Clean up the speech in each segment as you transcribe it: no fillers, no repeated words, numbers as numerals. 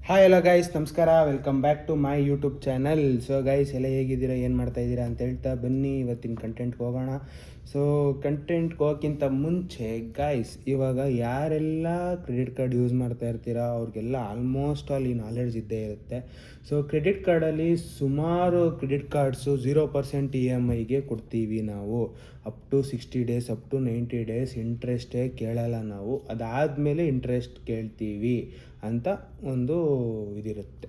Hi ಎಲ್ಲ guys, ನಮಸ್ಕಾರ. Welcome back to my YouTube channel. So guys, ಎಲ್ಲ ಹೇಗಿದ್ದೀರಾ, ಏನು ಮಾಡ್ತಾಯಿದ್ದೀರಾ ಅಂತ ಹೇಳ್ತಾ ಬನ್ನಿ ಇವತ್ತಿನ ಕಂಟೆಂಟ್ಗೆ ಹೋಗೋಣ. ಸೊ ಕಂಟೆಂಟ್ಗೆ ಹೋಗೋಕ್ಕಿಂತ ಮುಂಚೆ ಗೈಸ್, ಇವಾಗ ಯಾರೆಲ್ಲ ಕ್ರೆಡಿಟ್ ಕಾರ್ಡ್ ಯೂಸ್ ಮಾಡ್ತಾ ಇರ್ತೀರಾ ಅವ್ರಿಗೆಲ್ಲ ಆಲ್ಮೋಸ್ಟ್ ಆಲ್ ಈ ನಾಲೆಡ್ಜ್ ಇದ್ದೇ ಇರುತ್ತೆ. ಸೊ ಕ್ರೆಡಿಟ್ ಕಾರ್ಡಲ್ಲಿ ಸುಮಾರು ಕ್ರೆಡಿಟ್ ಕಾರ್ಡ್ಸು 0% EMIಗೆ ಕೊಡ್ತೀವಿ ನಾವು. Up to 60 days, up to 90 days ಇಂಟ್ರೆಸ್ಟೇ ಕೇಳಲ್ಲ ನಾವು. ಅದಾದಮೇಲೆ ಇಂಟ್ರೆಸ್ಟ್ ಕೇಳ್ತೀವಿ ಅಂತ ಒಂದು ಇದಿರುತ್ತೆ,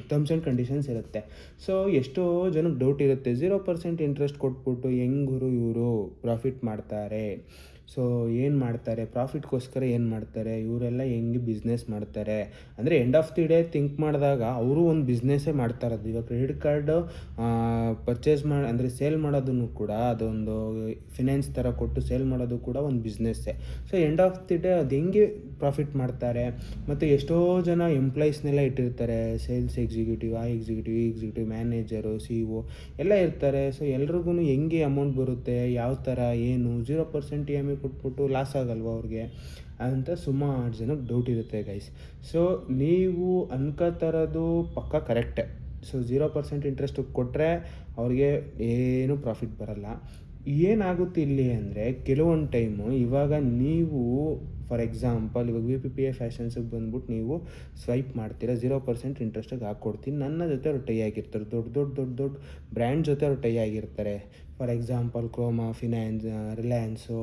ಟರ್ಮ್ಸ್ ಆ್ಯಂಡ್ ಕಂಡೀಷನ್ಸ್ ಇರುತ್ತೆ. ಸೊ ಎಷ್ಟೋ ಜನಕ್ಕೆ ಡೌಟ್ ಇರುತ್ತೆ, 0% ಇಂಟ್ರೆಸ್ಟ್ ಕೊಟ್ಬಿಟ್ಟು ಹೆಂಗರು ಇವರು ಪ್ರಾಫಿಟ್ ಮಾಡ್ತಾರೆ. ಸೊ ಏನು ಮಾಡ್ತಾರೆ, ಪ್ರಾಫಿಟ್ಗೋಸ್ಕರ ಏನು ಮಾಡ್ತಾರೆ ಇವರೆಲ್ಲ, ಹೆಂಗೆ ಬಿಸ್ನೆಸ್ ಮಾಡ್ತಾರೆ ಅಂದರೆ end of the day think ಮಾಡಿದಾಗ ಅವರು ಒಂದು ಬಿಸ್ನೆಸ್ಸೇ ಮಾಡ್ತಾ ಇರೋದು. ಇವಾಗ ಕ್ರೆಡಿಟ್ ಕಾರ್ಡು ಪರ್ಚೇಸ್ ಮಾಡಿ ಅಂದರೆ ಸೇಲ್ ಮಾಡೋದನ್ನು ಕೂಡ ಅದೊಂದು ಫಿನಾನ್ಸ್ ಥರ ಕೊಟ್ಟು ಸೇಲ್ ಮಾಡೋದು ಕೂಡ ಒಂದು ಬಿಸ್ನೆಸ್ಸೇ. So end of the day ಅದು ಹೆಂಗೆ ಪ್ರಾಫಿಟ್ ಮಾಡ್ತಾರೆ. ಮತ್ತು ಎಷ್ಟೋ ಜನ ಎಂಪ್ಲಾಯೀಸ್ನೆಲ್ಲ ಇಟ್ಟಿರ್ತಾರೆ, sales executive, executive manager, CEO ಎಲ್ಲ ಇರ್ತಾರೆ. ಸೊ ಎಲ್ರಿಗೂ ಹೆಂಗೆ ಅಮೌಂಟ್ ಬರುತ್ತೆ, ಯಾವ ಥರ ಏನು, 0% EMI ಕೊಟ್ಬಿಟ್ಟು ಲಾಸ್ ಆಗಲ್ವ ಅವ್ರಿಗೆ ಅಂತ ಸುಮಾರು ಜನಕ್ಕೆ ಡೌಟ್ ಇರುತ್ತೆ ಗೈಸ್. ಸೊ ನೀವು ಅನ್ಕೋತಾರದು ಪಕ್ಕ ಕರೆಕ್ಟೇ. ಸೊ 0% ಇಂಟ್ರೆಸ್ಟ್ ಕೊಟ್ಟರೆ ಅವ್ರಿಗೆ ಏನೂ ಪ್ರಾಫಿಟ್ ಬರಲ್ಲ. ಏನಾಗುತ್ತೆ ಇಲ್ಲಿ ಅಂದರೆ, ಕೆಲವೊಂದು ಟೈಮು ಇವಾಗ ನೀವು ಫಾರ್ ಎಕ್ಸಾಂಪಲ್ ಇವಾಗ VPPA ಫ್ಯಾಷನ್ಸಿಗೆ ಬಂದ್ಬಿಟ್ಟು ನೀವು ಸ್ವೈಪ್ ಮಾಡ್ತೀರಾ, 0% ಇಂಟ್ರೆಸ್ಟಿಗೆ ಹಾಕ್ಕೊಡ್ತೀನಿ. ನನ್ನ ಜೊತೆ ಅವ್ರು ಟೈ ಆಗಿರ್ತಾರೆ, ದೊಡ್ಡ ಬ್ರ್ಯಾಂಡ್ ಜೊತೆ ಅವ್ರು ಟೈ ಆಗಿರ್ತಾರೆ. For example chroma, finance, Reliance,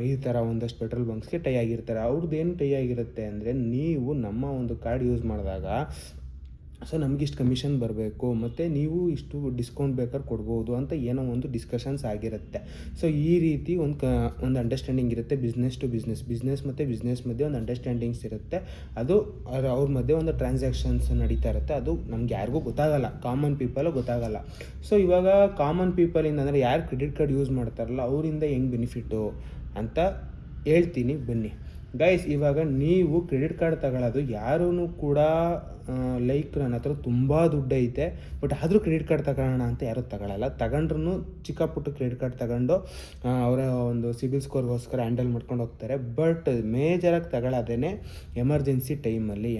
ಈ ಥರ ಒಂದಷ್ಟು ಪೆಟ್ರೋಲ್ ಬಂಕ್ಸ್ಗೆ ಟೈ ಆಗಿರ್ತಾರೆ. ಅವ್ರದ್ದೇನು ಟೈ ಆಗಿರುತ್ತೆ ಅಂದರೆ, ನೀವು ನಮ್ಮ ಒಂದು ಕಾರ್ಡ್ ಯೂಸ್ ಮಾಡಿದಾಗ ಸೊ ನಮಗಿಷ್ಟು ಕಮಿಷನ್ ಬರಬೇಕು ಮತ್ತು ನೀವು ಇಷ್ಟು ಡಿಸ್ಕೌಂಟ್ ಬೇಕಾದ್ರೆ ಕೊಡ್ಬೋದು ಅಂತ ಏನೋ ಒಂದು ಡಿಸ್ಕಷನ್ಸ್ ಆಗಿರುತ್ತೆ. ಸೊ ಈ ರೀತಿ ಒಂದು ಅಂಡರ್ಸ್ಟ್ಯಾಂಡಿಂಗ್ ಇರುತ್ತೆ, ಬಿಸ್ನೆಸ್ ಟು ಬಿಸ್ನೆಸ್ ಮತ್ತು ಬಿಸ್ನೆಸ್ ಮಧ್ಯೆ ಒಂದು ಅಂಡರ್ಸ್ಟ್ಯಾಂಡಿಂಗ್ಸ್ ಇರುತ್ತೆ. ಅದು ಅವ್ರ ಮಧ್ಯೆ ಒಂದು ಟ್ರಾನ್ಸಾಕ್ಷನ್ಸ್ ನಡೀತಾ ಇರುತ್ತೆ. ಅದು ನಮ್ಗೆ ಯಾರಿಗೂ ಗೊತ್ತಾಗಲ್ಲ, ಕಾಮನ್ ಪೀಪಲು ಗೊತ್ತಾಗಲ್ಲ. ಸೊ ಇವಾಗ ಕಾಮನ್ ಪೀಪಲಿಂದ ಅಂದರೆ ಯಾರು ಕ್ರೆಡಿಟ್ ಕಾರ್ಡ್ ಯೂಸ್ ಮಾಡ್ತಾರಲ್ಲ ಅವರಿಂದ ಹೆಂಗೆ ಬೆನಿಫಿಟ್ಟು ಅಂತ ಹೇಳ್ತೀನಿ ಬನ್ನಿ ಗೈಸ್. ಇವಾಗ ನೀವು ಕ್ರೆಡಿಟ್ ಕಾರ್ಡ್ ತಗೊಳ್ಳೋದು ಯಾರೂ ಕೂಡ ಲೈಕ್ ನನ್ನ ಹತ್ರ ತುಂಬ ದುಡ್ಡು ಐತೆ ಬಟ್ ಆದರೂ ಕ್ರೆಡಿಟ್ ಕಾರ್ಡ್ ತಗೊಳ್ಳೋಣ ಅಂತ ಯಾರೂ ತಗೊಳ್ಳಲ್ಲ. ತಗೊಂಡ್ರೂ ಚಿಕ್ಕ ಪುಟ್ಟ ಕ್ರೆಡಿಟ್ ಕಾರ್ಡ್ ತಗೊಂಡು ಅವರ ಒಂದು ಸಿಬಿಲ್ ಸ್ಕೋರ್ಗೋಸ್ಕರ ಹ್ಯಾಂಡಲ್ ಮಾಡ್ಕೊಂಡು ಹೋಗ್ತಾರೆ. ಬಟ್ ಮೇಜರಾಗಿ ತಗೊಳ್ಳೋದೇ ಎಮರ್ಜೆನ್ಸಿ ಟೈಮಲ್ಲಿ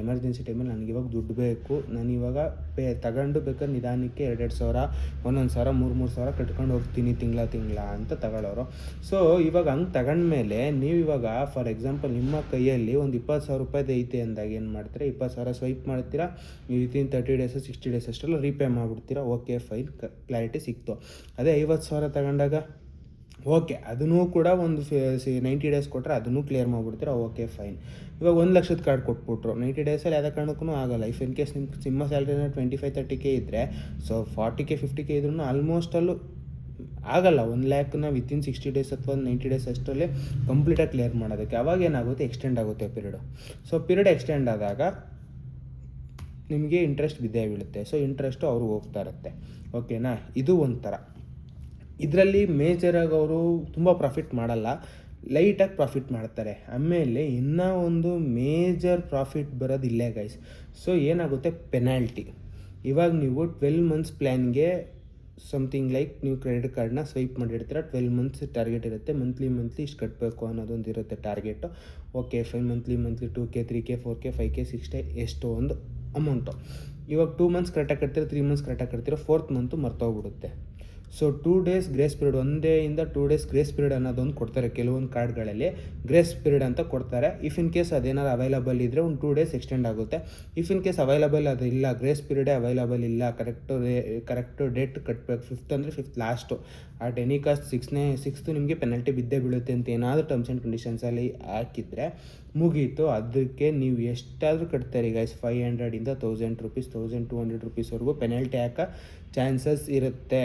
ನನಗೆ ಇವಾಗ ದುಡ್ಡು ಬೇಕು, ನಾನು ಇವಾಗ ತಗೊಂಡು ಬೇಕಾದ್ರೆ ನಿಧಾನಕ್ಕೆ 2,000 ಸಾವಿರ, 1,000 ಸಾವಿರ, 3,000 ಸಾವಿರ ಕಟ್ಕೊಂಡು ಹೋಗ್ತೀನಿ ತಿಂಗಳ ಅಂತ ತಗೊಳ್ಳೋರು. ಸೊ ಇವಾಗ ಹಂಗೆ ತಗೊಂಡ್ಮೇಲೆ ನೀವು ಇವಾಗ ಫಾರ್ ಎಕ್ಸಾಂಪಲ್ ನಿಮ್ಮ ಕೈಯಲ್ಲಿ ಒಂದು 20,000 ರೂಪಾಯಿದು ಐತೆ ಅಂದಾಗ ಏನು ಮಾಡ್ತೀರಾ, 20,000 ಸ್ವೈಪ್ ಮಾಡ್ತೀರಾ, ವಿತಿನ್ 30 ಡೇಸ್ 60 ಡೇಸ್ ಅಷ್ಟೆಲ್ಲ ರೀಪೇ ಮಾಡಿಬಿಡ್ತೀರಾ. ಓಕೆ ಫೈನ್, ಕ್ಲಾರಿಟಿ ಸಿಕ್ತು. ಅದೇ 50,000 ತಗೊಂಡಾಗ ಓಕೆ ಅದನ್ನೂ ಕೂಡ ಒಂದು 90 ಡೇಸ್ ಕೊಟ್ಟರೆ ಅದನ್ನೂ ಕ್ಲಿಯರ್ ಮಾಡಿಬಿಡ್ತೀರಾ. Okay fine. ಇವಾಗ 1,00,000 ಕಾರ್ಡ್ ಕೊಟ್ಬಿಟ್ರು 90 ಡೇಸಲ್ಲಿ ಯಾವುದೇ ಕಾರಣಕ್ಕೂ ಆಗಲ್ಲ. ಇಫ್ ಇನ್ ಕೇಸ್ ನಿಮ್ಮ ಸ್ಯಾಲ್ರಿನ 25-30K ಇದ್ದರೆ, ಸೊ 40K 50K ಇದ್ರೂ ಆಲ್ಮೋಸ್ಟ್ ಅಲ್ಲೂ ಆಗಲ್ಲ 1,00,000ನ ವಿತಿನ್ 60 ಡೇಸ್ ಅಥವಾ 90 ಡೇಸ್ ಅಷ್ಟರಲ್ಲೇ ಕಂಪ್ಲೀಟಾಗಿ ಕ್ಲಿಯರ್ ಮಾಡೋದಕ್ಕೆ. ಅವಾಗ ಏನಾಗುತ್ತೆ, ಎಕ್ಸ್ಟೆಂಡ್ ಆಗುತ್ತೆ ಪೀರಿಯಡು. ಸೊ ಪೀರಿಯಡ್ ಎಕ್ಸ್ಟೆಂಡ್ ಆದಾಗ ನಿಮಗೆ ಇಂಟ್ರೆಸ್ಟ್ ಬಿದ್ದೇ ಬೀಳುತ್ತೆ. ಸೊ ಇಂಟ್ರೆಸ್ಟು ಅವ್ರಿಗೆ ಹೋಗ್ತಾ ಇರುತ್ತೆ. ಓಕೆನಾ, ಇದು ಒಂಥರ. ಇದರಲ್ಲಿ ಮೇಜರಾಗಿ ಅವರು ತುಂಬ ಪ್ರಾಫಿಟ್ ಮಾಡಲ್ಲ, ಲೈಟಾಗಿ ಪ್ರಾಫಿಟ್ ಮಾಡ್ತಾರೆ. ಆಮೇಲೆ ಇನ್ನೂ ಒಂದು ಮೇಜರ್ ಪ್ರಾಫಿಟ್ ಬರೋದು ಇಲ್ಲೇ ಗೈಸ್. ಸೊ ಏನಾಗುತ್ತೆ, ಪೆನಾಲ್ಟಿ. ಇವಾಗ ನೀವು 12 ಮಂತ್ಸ್ ಪ್ಲ್ಯಾನ್ಗೆ ಸಮಥಿಂಗ್ ಲೈಕ್ ನೀವು ಕ್ರೆಡಿಟ್ ಕಾರ್ಡ್ನ ಸ್ವೈಪ್ ಮಾಡಿರ್ತೀರ, 12 ಮಂತ್ಸ್ ಟಾರ್ಗೆಟ್ ಇರುತ್ತೆ, ಮಂತ್ಲಿ ಇಷ್ಟು ಕಟ್ಟಬೇಕು ಅನ್ನೋದೊಂದು ಇರುತ್ತೆ target. Okay fine, monthly 2K 3K 4K 5K 6K ಎಷ್ಟೋ ಒಂದು ಅಮೌಂಟು. ಇವಾಗ 2 ಮಂತ್ಸ್ ಕರೆಕ್ಟಾಗಿ ಕಟ್ತೀರ, 3 ಮಂತ್ಸ್ ಕರೆಕ್ಟಾಗಿ ಕಟ್ತೀರ, 4th ಮಂತು ಮರ್ತೋಗ್ಬಿಡುತ್ತೆ. ಸೊ 2 ಡೇಸ್ ಗ್ರೇಸ್ ಪೀರಿಯಡ್, 1 ಡೇಯಿಂದ 2 ಡೇಸ್ ಗ್ರೇಸ್ ಪೀರಿಯಡ್ ಅನ್ನೋದೊಂದು ಕೊಡ್ತಾರೆ. ಕೆಲವೊಂದು ಕಾರ್ಡ್ಗಳಲ್ಲಿ ಗ್ರೇಸ್ ಪೀರಿಯಡ್ ಅಂತ ಕೊಡ್ತಾರೆ. ಇಫ್ ಇನ್ ಕೇಸ್ ಅದೇನಾದ್ರು ಅವೈಲಬಲ್ ಇದ್ದರೆ ಒಂದು 2 ಡೇಸ್ ಎಕ್ಸ್ಟೆಂಡ್ ಆಗುತ್ತೆ. ಇಫ್ ಇನ್ ಕೇಸ್ ಅವೈಲಬಲ್ ಅದು ಇಲ್ಲ, ಗ್ರೇಸ್ ಪೀರಿಯಡೇ ಅವೈಲಬಲ್ ಇಲ್ಲ, ಕರೆಕ್ಟು ಡೇಟ್ ಕಟ್ಟಬೇಕು, 5th ಅಂದರೆ 5th last, at any cost 6th ನಿಮಗೆ ಪೆನಲ್ಟಿ ಬಿದ್ದೇ ಬೀಳುತ್ತೆ ಅಂತ ಏನಾದರೂ ಟರ್ಮ್ಸ್ ಆ್ಯಂಡ್ ಕಂಡೀಷನ್ಸಲ್ಲಿ ಹಾಕಿದರೆ ಮುಗೀತು. ಅದಕ್ಕೆ ನೀವು ಎಷ್ಟಾದರೂ ಕಟ್ತಾರೆ ಗೈಸ್, 500ಇಂದ 1,000 ರೂಪೀಸ್, 1,200 ರೂಪೀಸ್ವರೆಗೂ ಪೆನಲ್ಟಿ ಹಾಕೋ ಚಾನ್ಸಸ್ ಇರುತ್ತೆ.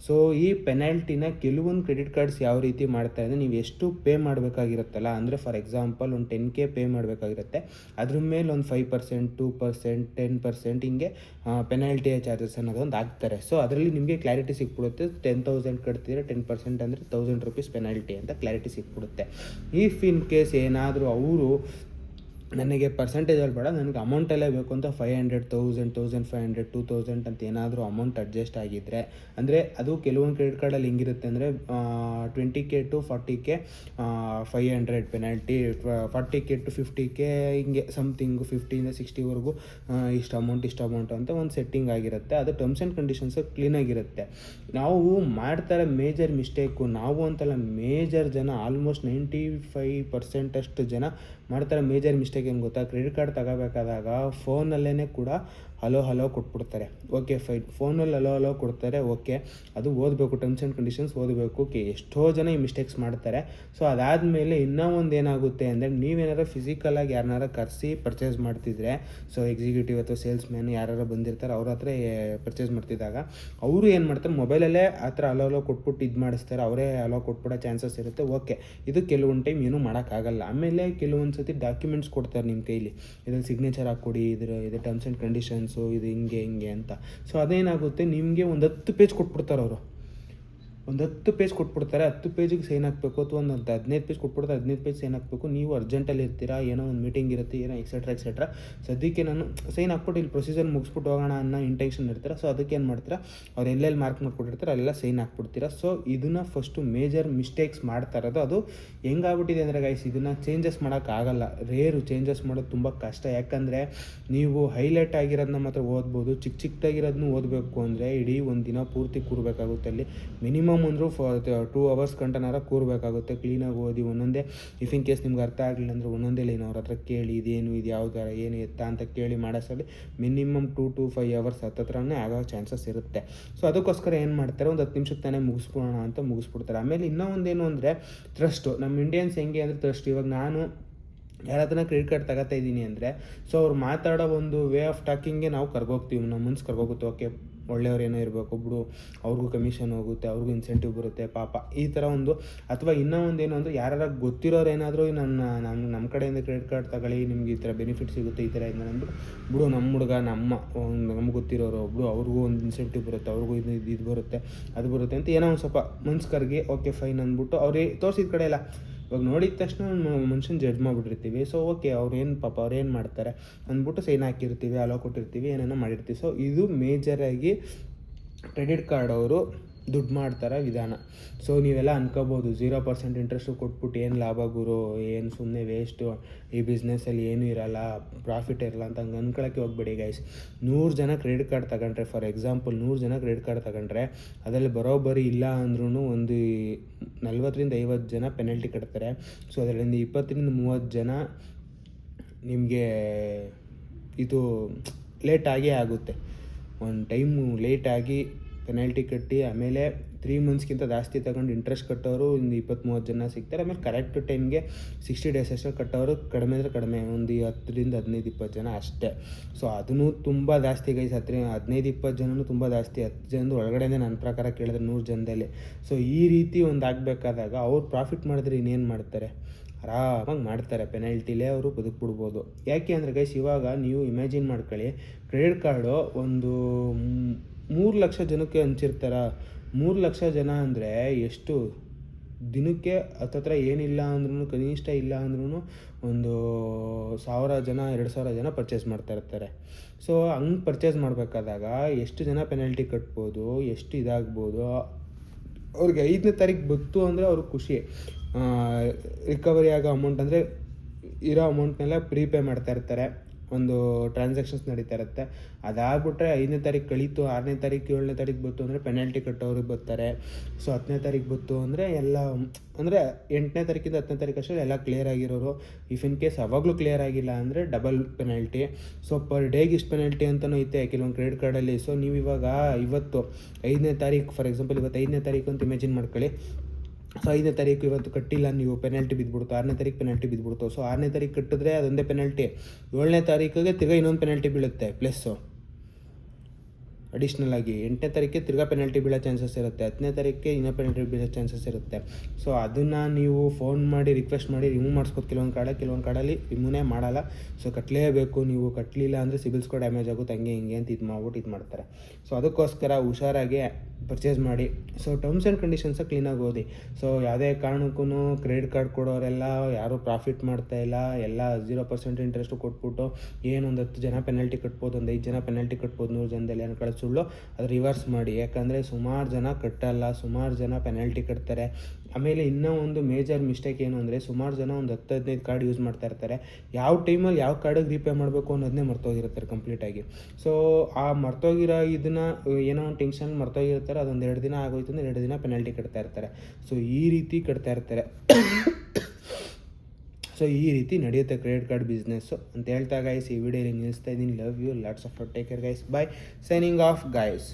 ಸೊ ಈ ಪೆನಾಲ್ಟಿನ ಕೆಲವೊಂದು ಕ್ರೆಡಿಟ್ ಕಾರ್ಡ್ಸ್ ಯಾವ ರೀತಿ ಮಾಡ್ತಾ ಇದ್ದರೆ, ನೀವು ಎಷ್ಟು ಪೇ ಮಾಡಬೇಕಾಗಿರುತ್ತಲ್ಲ, ಅಂದರೆ ಫಾರ್ ಎಕ್ಸಾಂಪಲ್ ಒಂದು 10K ಪೇ ಮಾಡಬೇಕಾಗಿರುತ್ತೆ, ಅದ್ರ ಮೇಲೆ ಒಂದು 5%, 2%, 10% ಹಿಂಗೆ ಪೆನಾಲ್ಟಿಯ ಚಾರ್ಜಸ್ ಅನ್ನೋದೊಂದು ಹಾಕ್ತಾರೆ. ಸೊ ಅದರಲ್ಲಿ ನಿಮಗೆ ಕ್ಲಾರಿಟಿ ಸಿಕ್ಬಿಡುತ್ತೆ. 10,000 ಕಟ್ತಿದ್ರೆ 10% ಅಂದರೆ 1,000 ರೂಪೀಸ್ ಪೆನಾಲ್ಟಿ ಅಂತ ಕ್ಲಾರಿಟಿ ಸಿಕ್ಬಿಡುತ್ತೆ. ಇಫ್ ಇನ್ ಕೇಸ್ ಏನಾದರೂ ಅವರು ನನಗೆ ಪರ್ಸೆಂಟೇಜಲ್ಲಿ ಬೇಡ, ನನಗೆ ಅಮೌಂಟಲ್ಲೇ ಬೇಕು ಅಂತ 500, 1000, 1500, 2000 ಅಂತ ಏನಾದರೂ ಅಮೌಂಟ್ ಅಡ್ಜಸ್ಟ್ ಆಗಿದ್ದರೆ, ಅಂದರೆ ಅದು ಕೆಲವೊಂದು ಕ್ರೆಡಿಟ್ ಕಾರ್ಡಲ್ಲಿ ಹೆಂಗಿರುತ್ತೆ ಅಂದರೆ 20K to 40K 500 penalty, 40K to 50K ಹಿಂಗೆ ಸಮಥಿಂಗು 50ಇಂದ 60ವರೆಗೂ ಇಷ್ಟು ಅಮೌಂಟ್ ಅಂತ ಒಂದು ಸೆಟ್ಟಿಂಗ್ ಆಗಿರುತ್ತೆ. ಅದು ಟರ್ಮ್ಸ್ ಆ್ಯಂಡ್ ಕಂಡೀಷನ್ಸು ಕ್ಲೀನಾಗಿರುತ್ತೆ. ನಾವು ಮಾಡ್ತಾರೆ ಮೇಜರ್ ಮಿಸ್ಟೇಕು, ನಾವು ಅಂತಲ್ಲ ಮೇಜರ್ ಜನ, ಆಲ್ಮೋಸ್ಟ್ 95% ಅಷ್ಟು ಜನ ಮಾಡ್ತಾರೆ ಮೇಜರ್ ಮಿಸ್ಟೇಕ್. ಏನು ಗೊತ್ತಾ, ಕ್ರೆಡಿಟ್ ಕಾರ್ಡ್ ತಗೋಬೇಕಾದಾಗ ಫೋನಲ್ಲೇ ಕೂಡ ಹಲೋ ಕೊಟ್ಬಿಡ್ತಾರೆ. ಓಕೆ ಫೈನ್, ಫೋನಲ್ಲಿ ಹಲೋ ಕೊಡ್ತಾರೆ. ಓಕೆ, ಅದು ಓದಬೇಕು, ಟರ್ಮ್ಸ್ ಆ್ಯಂಡ್ ಕಂಡೀಷನ್ಸ್ ಓದಬೇಕು. ಓಕೆ, ಎಷ್ಟೋ ಜನ ಈ ಮಿಸ್ಟೇಕ್ಸ್ ಮಾಡ್ತಾರೆ. ಸೊ ಅದಾದಮೇಲೆ ಇನ್ನೂ ಒಂದು ಏನಾಗುತ್ತೆ ಅಂದರೆ, ನೀವೇನಾರು ಫಿಸಿಕಲಾಗಿ ಯಾರನ್ನಾರ ಕರೆಸಿ ಪರ್ಚೇಸ್ ಮಾಡ್ತಿದ್ರೆ, ಸೊ ಎಕ್ಸಿಕ್ಯೂಟಿವ್ ಅಥವಾ ಸೇಲ್ಸ್ ಮ್ಯಾನ್ ಯಾರು ಬಂದಿರ್ತಾರೆ ಅವ್ರ ಹತ್ರ ಪರ್ಚೇಸ್ ಮಾಡ್ತಿದ್ದಾಗ ಅವರು ಏನು ಮಾಡ್ತಾರೆ, ಮೊಬೈಲಲ್ಲೇ ಆ ಥರ ಹಲೋ ಕೊಟ್ಬಿಟ್ಟು ಇದು ಮಾಡಿಸ್ತಾರೆ, ಅವರೇ ಹಲೋ ಕೊಟ್ಬಿಡೋ ಚಾನ್ಸಸ್ ಇರುತ್ತೆ. ಓಕೆ, ಇದು ಕೆಲವೊಂದು ಟೈಮ್ ಏನೂ ಮಾಡೋಕ್ಕಾಗಲ್ಲ. ಆಮೇಲೆ ಕೆಲವೊಂದು ಸತಿ ಡಾಕ್ಯುಮೆಂಟ್ಸ್ ಕೊಡ್ತಾರೆ ನಿಮ್ಮ ಕೈಲಿ, ಇದ್ರಲ್ಲಿ ಸಿಗ್ನೇಚರ್ ಹಾಕ್ಕೊಡಿ, ಇದು ಟರ್ಮ್ಸ್ ಆ್ಯಂಡ್ ಕಂಡೀಷನ್ಸು, ಇದು ಹಿಂಗೆ ಅಂತ. ಸೊ ಅದೇನಾಗುತ್ತೆ, ನಿಮಗೆ ಒಂದು 10 ಪೇಜ್ ಕೊಟ್ಬಿಡ್ತಾರೆ ಅವರು. ಒಂದು 10 ಪೇಜ್ ಕೊಟ್ಬಿಡ್ತಾರೆ, 10 ಪೇಜಿಗೆ ಸೈನ್ ಹಾಕಬೇಕು, ಅಥವಾ ಒಂದು 15 ಪೇಜ್ ಕೊಟ್ಬಿಡ್ತಾರೆ, 15 ಪೇಜ್ ಸೈನ್ ಹಾಕಬೇಕು. ನೀವು ಅರ್ಜೆಂಟಲ್ಲಿ ಇರ್ತೀರಾ, ಏನೋ ಒಂದು ಮೀಟಿಂಗ್ ಇರುತ್ತೆ, ಏನೋ ಎಕ್ಸೆಟ್ರಾ. ಸದ್ಯಕ್ಕೆ ನಾನು ಸೈನ್ ಹಾಕ್ಬಿಟ್ಟು ಇಲ್ಲಿ ಪ್ರೊಸೀಜರ್ ಮುಗಿಸ್ಬಿಟ್ಟು ಹೋಗೋಣ ಅನ್ನೋ ಇಂಟೆನ್ಷನ್ ಇರ್ತೀರ. ಸೊ ಅದಕ್ಕೆ ಏನು ಮಾಡ್ತೀರಾ, ಅವ್ರು ಎಲ್ಲೆಲ್ಲಿ ಮಾರ್ಕ್ ಮಾಡಿಕೊಟ್ಟಿರ್ತಾರೆ ಅಲ್ಲೆಲ್ಲ ಸೈನ್ ಹಾಕ್ಬಿಡ್ತೀರಾ. ಸೊ ಇದನ್ನು ಫಸ್ಟು ಮೇಜರ್ ಮಿಸ್ಟೇಕ್ಸ್ ಮಾಡ್ತಾ ಇರೋದು. ಅದು ಹೆಂಗಾಗ್ಬಿಟ್ಟಿದೆ ಅಂದರೆ ಗೈಸ್, ಇದನ್ನು ಚೇಂಜಸ್ ಮಾಡೋಕ್ಕಾಗಲ್ಲ. ಚೇಂಜಸ್ ಮಾಡೋದು ತುಂಬ ಕಷ್ಟ. ಯಾಕಂದರೆ ನೀವು ಹೈಲೈಟ್ ಆಗಿರೋದನ್ನ ಮಾತ್ರ ಓದ್ಬೋದು, ಚಿಕ್ಕದಾಗಿರೋದನ್ನು ಓದಬೇಕು ಅಂದರೆ ಇಡೀ ಒಂದು ದಿನ ಪೂರ್ತಿ ಕೂರಬೇಕಾಗುತ್ತೆ. ಅಲ್ಲಿ ಮಿನಿಮಮ್ ಅಂದರೂ 2 hours ಗಂಟನಾರ ಕೂರಬೇಕಾಗುತ್ತೆ ಕ್ಲೀನಾಗಿ ಓದಿ. ಒಂದೊಂದೇ ಇಫ್ ಇನ್ ಕೇಸ್ ನಿಮ್ಗೆ ಅರ್ಥ ಆಗಲಿಲ್ಲ ಅಂದರೆ ಒಂದೊಂದೇ ಲೈನ್ ಅವ್ರ ಹತ್ರ ಕೇಳಿ, ಇದೇನು, ಇದು ಯಾವ ಥರ, ಏನು ಎತ್ತ ಅಂತ ಕೇಳಿ ಮಾಡೋಷ್ಟರಲ್ಲಿ ಮಿನಿಮಮ್ 2 to 5 hours ಹತ್ರನೇ ಆಗೋ ಚಾನ್ಸಸ್ ಇರುತ್ತೆ. ಸೊ ಅದಕ್ಕೋಸ್ಕರ ಏನು ಮಾಡ್ತಾರೆ, ಒಂದು 10 ನಿಮಿಷಕ್ಕೆ ತಾನೇ ಮುಗಿಸ್ಬೋಣ ಅಂತ ಮುಗಿಸ್ಬಿಡ್ತಾರೆ. ಆಮೇಲೆ ಇನ್ನೂ ಒಂದೇನು ಅಂದರೆ ಟ್ರಸ್ಟು. ನಮ್ಮ ಇಂಡಿಯನ್ಸ್ ಹೆಂಗೆ ಅಂದರೆ ಟ್ರಸ್ಟ್. ಇವಾಗ ನಾನು ಯಾರ ಹತ್ರನ ಕ್ರೆಡಿಟ್ ಕಾರ್ಡ್ ತಗೋತಾ ಇದ್ದೀನಿ ಅಂದರೆ, ಸೊ ಅವ್ರು ಮಾತಾಡೋ ಒಂದು ವೇ ಆಫ್ ಟಾಕಿಂಗ್ಗೆ ನಾವು ಕರ್ಗೋಗ್ತೀವಿ, ನಮ್ಮ ಮನ್ಸು ಕರ್ಗೋಗುತ್ತೆ. ಓಕೆ, ಒಳ್ಳೆಯವ್ರೇನೋ ಇರಬೇಕು, ಬಿಡು, ಅವ್ರಿಗೂ ಕಮಿಷನ್ ಹೋಗುತ್ತೆ, ಅವ್ರಿಗೂ ಇನ್ಸೆಂಟಿವ್ ಬರುತ್ತೆ ಪಾಪ, ಈ ಥರ ಒಂದು. ಅಥವಾ ಇನ್ನೂ ಒಂದೇನು ಅಂದರೆ, ಯಾರು ಗೊತ್ತಿರೋರು ಏನಾದರೂ ನಮ್ಮ ಕಡೆಯಿಂದ ಕ್ರೆಡಿಟ್ ಕಾರ್ಡ್ ತಗೊಳ್ಳಿ, ನಿಮ್ಗೆ ಈ ಥರ ಬೆನಿಫಿಟ್ ಸಿಗುತ್ತೆ, ಈ ಥರ ಇಂದ ಅಂದ್ಬಿಟ್ಟು, ಬಿಡು ನಮ್ಮ ಹುಡುಗ ನಮ್ಗೆ ಗೊತ್ತಿರೋರು ಒಬ್ಬರು, ಅವ್ರಿಗೂ ಒಂದು ಇನ್ಸೆಂಟಿವ್ ಬರುತ್ತೆ, ಅವ್ರಿಗೂ ಇದು ಬರುತ್ತೆ, ಅದು ಬರುತ್ತೆ ಅಂತ ಏನೋ ಒಂದು ಸ್ವಲ್ಪ ಮನ್ಸು ಕರ್ಗಿ ಓಕೆ ಫೈನ್ ಅಂದ್ಬಿಟ್ಟು ಅವ್ರಿಗೆ ತೋರಿಸಿದ ಕಡೆ ಇಲ್ಲ. ಇವಾಗ ನೋಡಿದ ತಕ್ಷಣ ಮನುಷ್ಯನ ಜಡ್ಜ್ ಮಾಡಿಬಿಟ್ಟಿರ್ತೀವಿ. ಸೊ ಓಕೆ, ಅವ್ರೇನು ಮಾಡ್ತಾರೆ ಅಂದ್ಬಿಟ್ಟು ಸೈನ್ ಹಾಕಿರ್ತೀವಿ, ಅಲೋ ಕೊಟ್ಟಿರ್ತೀವಿ, ಏನೇನೋ ಮಾಡಿರ್ತೀವಿ. ಸೊ ಇದು ಮೇಜರಾಗಿ ಕ್ರೆಡಿಟ್ ಕಾರ್ಡ್ ಅವರು ದುಡ್ಡು ಮಾಡ್ತಾರೆ ವಿಧಾನ. ಸೊ ನೀವೆಲ್ಲ ಅನ್ಕೋಬೋದು 0% ಇಂಟ್ರೆಸ್ಟು ಕೊಟ್ಬಿಟ್ಟು ಏನು ಲಾಭ ಗುರು, ಏನು ಸುಮ್ಮನೆ ವೇಸ್ಟು, ಈ ಬಿಸ್ನೆಸ್ಸಲ್ಲಿ ಏನೂ ಇರೋಲ್ಲ, ಪ್ರಾಫಿಟ್ ಇರಲ್ಲ ಅಂತ ಹಂಗೆ ಅನ್ಕೊಳ್ಳೋಕ್ಕೆ ಹೋಗ್ಬೇಡಿ ಗೈಸ್. 100 ಜನ ಕ್ರೆಡಿಟ್ ಕಾರ್ಡ್ ತಗೊಂಡ್ರೆ, ಫಾರ್ ಎಕ್ಸಾಂಪಲ್ 100 ಜನ ಕ್ರೆಡಿಟ್ ಕಾರ್ಡ್ ತಗೊಂಡ್ರೆ ಅದರಲ್ಲಿ ಬರೋಬ್ಬರಿ ಇಲ್ಲ ಅಂದ್ರೂ ಒಂದು 40ರಿಂದ 50 ಜನ ಪೆನಲ್ಟಿ ಕಟ್ತಾರೆ. ಸೊ ಅದರಿಂದ 20ರಿಂದ 30 ಜನ ನಿಮಗೆ ಇದು ಲೇಟಾಗೇ ಆಗುತ್ತೆ. ಒಂದು ಟೈಮು ಲೇಟಾಗಿ ಪೆನಾಲ್ಟಿ ಕಟ್ಟಿ ಆಮೇಲೆ 3 ಮಂತ್ಸ್ಗಿಂತ ಜಾಸ್ತಿ ತಗೊಂಡು ಇಂಟ್ರೆಸ್ಟ್ ಕಟ್ಟೋರು ಒಂದು 20-30 ಜನ ಸಿಗ್ತಾರೆ. ಆಮೇಲೆ ಕರೆಕ್ಟ್ ಟೈಮ್ಗೆ 60 ಡೇಸ್ ಅಷ್ಟೇ ಕಟ್ಟೋರು ಕಡಿಮೆ ಅಂದರೆ ಕಡಿಮೆ, ಒಂದು 10ರಿಂದ 15-20 ಜನ ಅಷ್ಟೇ. ಸೊ ಅದೂ ತುಂಬ ಜಾಸ್ತಿ ಗೈಸ್. 15-20 ಜನನೂ ತುಂಬ ಜಾಸ್ತಿ. 10 ಜನದ ಒಳಗಡೆನೇ ನನ್ನ ಪ್ರಕಾರ ಕೇಳಿದ್ರೆ 100 ಜನದಲ್ಲಿ. ಸೊ ಈ ರೀತಿ ಒಂದು ಆಗಬೇಕಾದಾಗ ಅವ್ರು ಪ್ರಾಫಿಟ್ ಮಾಡಿದ್ರೆ ಇನ್ನೇನು ಮಾಡ್ತಾರೆ, ಆರಾಮಾಗಿ ಮಾಡ್ತಾರೆ. ಪೆನಾಲ್ಟಿಲೇ ಅವರು ಬದುಕ್ಬಿಡ್ಬೋದು. ಯಾಕೆ ಅಂದರೆ ಗೈಸ್, ಇವಾಗ ನೀವು ಇಮ್ಯಾಜಿನ್ ಮಾಡ್ಕೊಳ್ಳಿ, ಕ್ರೆಡಿಟ್ ಕಾರ್ಡು ಒಂದು 3 ಲಕ್ಷ ಜನಕ್ಕೆ ಹಂಚಿರ್ತಾರ. 3 ಲಕ್ಷ ಜನ ಅಂದರೆ ಎಷ್ಟು ದಿನಕ್ಕೆ ಹತ್ತತ್ರ ಏನಿಲ್ಲ ಅಂದ್ರೂ, ಕನಿಷ್ಠ ಇಲ್ಲ ಅಂದ್ರೂ ಒಂದು 1000 ಜನ 2000 ಜನ ಪರ್ಚೇಸ್ ಮಾಡ್ತಾ ಇರ್ತಾರೆ. ಸೊ ಹಂಗೆ ಪರ್ಚೇಸ್ ಮಾಡಬೇಕಾದಾಗ ಎಷ್ಟು ಜನ ಪೆನಾಲ್ಟಿ ಕಟ್ಬೋದು, ಎಷ್ಟು ಇದಾಗ್ಬೋದು. ಅವ್ರಿಗೆ 5ನೇ ತಾರೀಕು ಬಂತು ಅಂದರೆ ಅವ್ರಿಗೆ ಖುಷಿ. ರಿಕವರಿ ಆಗೋ ಅಮೌಂಟ್ ಅಂದರೆ ಇರೋ ಅಮೌಂಟ್ನೆಲ್ಲ ಪ್ರೀಪೇ ಮಾಡ್ತಾ ಇರ್ತಾರೆ. ಒಂದು ಟ್ರಾನ್ಸಾಕ್ಷನ್ಸ್ ನಡೀತಾ ಇರುತ್ತೆ. ಅದಾಗ್ಬಿಟ್ರೆ 5ನೇ ತಾರೀಕು ಕಳೀತು, 6ನೇ ತಾರೀಕು 7ನೇ ತಾರೀಕು ಬಂತು ಅಂದರೆ ಪೆನಾಲ್ಟಿ ಕಟ್ಟೋರಿಗೆ ಬರ್ತಾರೆ. ಸೊ 10ನೇ ತಾರೀಕು ಬಂತು ಅಂದರೆ ಎಲ್ಲ, ಅಂದರೆ 8ನೇ ತಾರೀಕಿಂದ 10ನೇ ತಾರೀಕು ಅಷ್ಟೇ ಎಲ್ಲ ಕ್ಲಿಯರ್ ಆಗಿರೋರು. ಇಫ್ ಇನ್ ಕೇಸ್ ಅವಾಗಲೂ ಕ್ಲಿಯರ್ ಆಗಿಲ್ಲ ಅಂದರೆ ಡಬಲ್ ಪೆನಾಲ್ಟಿ. ಸೊ ಪರ್ ಡೇಗೆ ಇಷ್ಟು ಪೆನಾಲ್ಟಿ ಅಂತಲೂ ಐತೆ ಕೆಲವೊಂದು ಕ್ರೆಡಿಟ್ ಕಾರ್ಡಲ್ಲಿ. ಸೊ ನೀವು ಇವಾಗ ಇವತ್ತು 5ನೇ ತಾರೀಕು, ಫಾರ್ ಎಕ್ಸಾಂಪಲ್ ಇವತ್ತು 5ನೇ ತಾರೀಕು ಅಂತ ಇಮ್ಯಾಜಿನ್ ಮಾಡ್ಕೊಳ್ಳಿ. ಸೊ 5ನೇ ತಾರೀಕು ಇವತ್ತು ಕಟ್ಟಿಲ್ಲ ನೀವು, ಪೆನಾಲ್ಟಿ ಬಿದ್ದುಬಿಡ್ತು. 6ನೇ ತಾರೀಕು ಪೆನಾಲ್ಟಿ ಬಿದ್ದುಬಿಡ್ತು. ಸೊ 6ನೇ ತಾರೀಕು ಕಟ್ಟಿದ್ರೆ ಅದೊಂದೇ ಪೆನಾಲ್ಟಿ. 7ನೇ ತಾರೀಕಿಗೆ ತಿರ್ಗಿ ಇನ್ನೊಂದು ಪೆನಾಲ್ಟಿ ಬೀಳುತ್ತೆ ಪ್ಲಸ್ಸು. ಅಡಿಷ್ನಲ್ ಆಗಿ 8ನೇ ತಾರೀಕಿಗೆ ತಿರ್ಗಾ ಪೆನಲ್ಟಿ ಬೀಳೋ ಚಾನ್ಸಸ್ ಇರುತ್ತೆ, 10ನೇ ತಾರೀಕಿಗೆ ಇನ್ನೂ ಪೆನಲ್ಟಿ ಬೀಳೋ ಚಾನ್ಸಸ್ ಇರುತ್ತೆ. ಸೊ ಅದನ್ನು ನೀವು ಫೋನ್ ಮಾಡಿ ರಿಕ್ವೆಸ್ಟ್ ಮಾಡಿ ರಿಮೂವ್ ಮಾಡಿಸ್ಬೋದು. ಕೆಲವೊಂದು ಕಾರ್ಡಲ್ಲಿ ರಿಮೂವ್ನೇ ಮಾಡಲ್ಲ. ಸೊ ಕಟ್ಟಲೇಬೇಕು, ನೀವು ಕಟ್ಟಲಿಲ್ಲ ಅಂದರೆ ಸಿಬಿಲ್ ಸ್ಕೋರ್ ಡ್ಯಾಮೇಜ್ ಆಗುತ್ತೆ, ಹಂಗೆ ಹಿಂಗೆ ಅಂತ ಇದು ಮಾಡ್ತಾರೆ. ಸೊ ಅದಕ್ಕೋಸ್ಕರ ಹುಷಾರಾಗಿ ಪರ್ಚೇಸ್ ಮಾಡಿ. ಸೊ ಟರ್ಮ್ಸ್ ಆ್ಯಂಡ್ ಕಂಡೀಷನ್ಸ ಕ್ಲೀನಾಗಿ ಓದಿ. ಸೊ ಯಾವುದೇ ಕಾರಣಕ್ಕೂ ಕ್ರೆಡಿಟ್ ಕಾರ್ಡ್ ಕೊಡೋರೆಲ್ಲ ಯಾರೂ ಪ್ರಾಫಿಟ್ ಮಾಡ್ತಾಯಿಲ್ಲ, ಎಲ್ಲ 0% ಇಂಟ್ರೆಸ್ಟು ಕೊಟ್ಬಿಟ್ಟು ಏನೊಂದು 10 ಜನ ಪೆನಲ್ಟಿ ಕಟ್ಬೋದು, ಒಂದು 5 ಜನ ಪೆನಲ್ಟಿ ಕಟ್ಬೋದು 100 ಜನದಲ್ಲಿ ಅನ್ಕೊಳ್ಳೋ ಸುಳ್ಳು. ಅದು ರಿವರ್ಸ್ ಮಾಡಿ, ಯಾಕಂದರೆ ಸುಮಾರು ಜನ ಕಟ್ಟಲ್ಲ, ಸುಮಾರು ಜನ ಪೆನಲ್ಟಿ ಕಟ್ತಾರೆ. ಆಮೇಲೆ ಇನ್ನೂ ಒಂದು ಮೇಜರ್ ಮಿಸ್ಟೇಕ್ ಏನು ಅಂದರೆ, ಸುಮಾರು ಜನ ಒಂದು 10-15 ಕಾರ್ಡ್ ಯೂಸ್ ಮಾಡ್ತಾ ಇರ್ತಾರೆ. ಯಾವ ಟೈಮಲ್ಲಿ ಯಾವ ಕಾರ್ಡಿಗೆ ರೀಪೇ ಮಾಡಬೇಕು ಅನ್ನೋದನ್ನೇ ಮರ್ತೋಗಿರ್ತಾರೆ ಕಂಪ್ಲೀಟಾಗಿ. ಸೊ ಆ ಮರ್ತೋಗಿರೋ ಇದನ್ನು ಏನೋ ಒಂದು ಟೆನ್ಷನ್ ಮರ್ತೋಗಿರ್ತಾರೆ, ಅದೊಂದು 2 ದಿನ ಆಗೋಯ್ತು ಅಂದರೆ 2 ದಿನ ಪೆನಲ್ಟಿ ಕಟ್ತಾ ಇರ್ತಾರೆ. ಸೊ ಈ ರೀತಿ ಕಟ್ತಾ ಇರ್ತಾರೆ. ಸೊ ಈ ರೀತಿ ನಡೆಯುತ್ತೆ ಕ್ರೆಡಿಟ್ ಕಾರ್ಡ್ ಬಿಸ್ನೆಸ್ಸು ಅಂತ ಹೇಳ್ತಾ ಗೈಸ್ ಈ ವಿಡಿಯೋಲಿ ನಿಲ್ಲಿಸ್ತಾ ಇದ್ದೀನಿ. Love you, lots of take care guys, bye, signing off guys.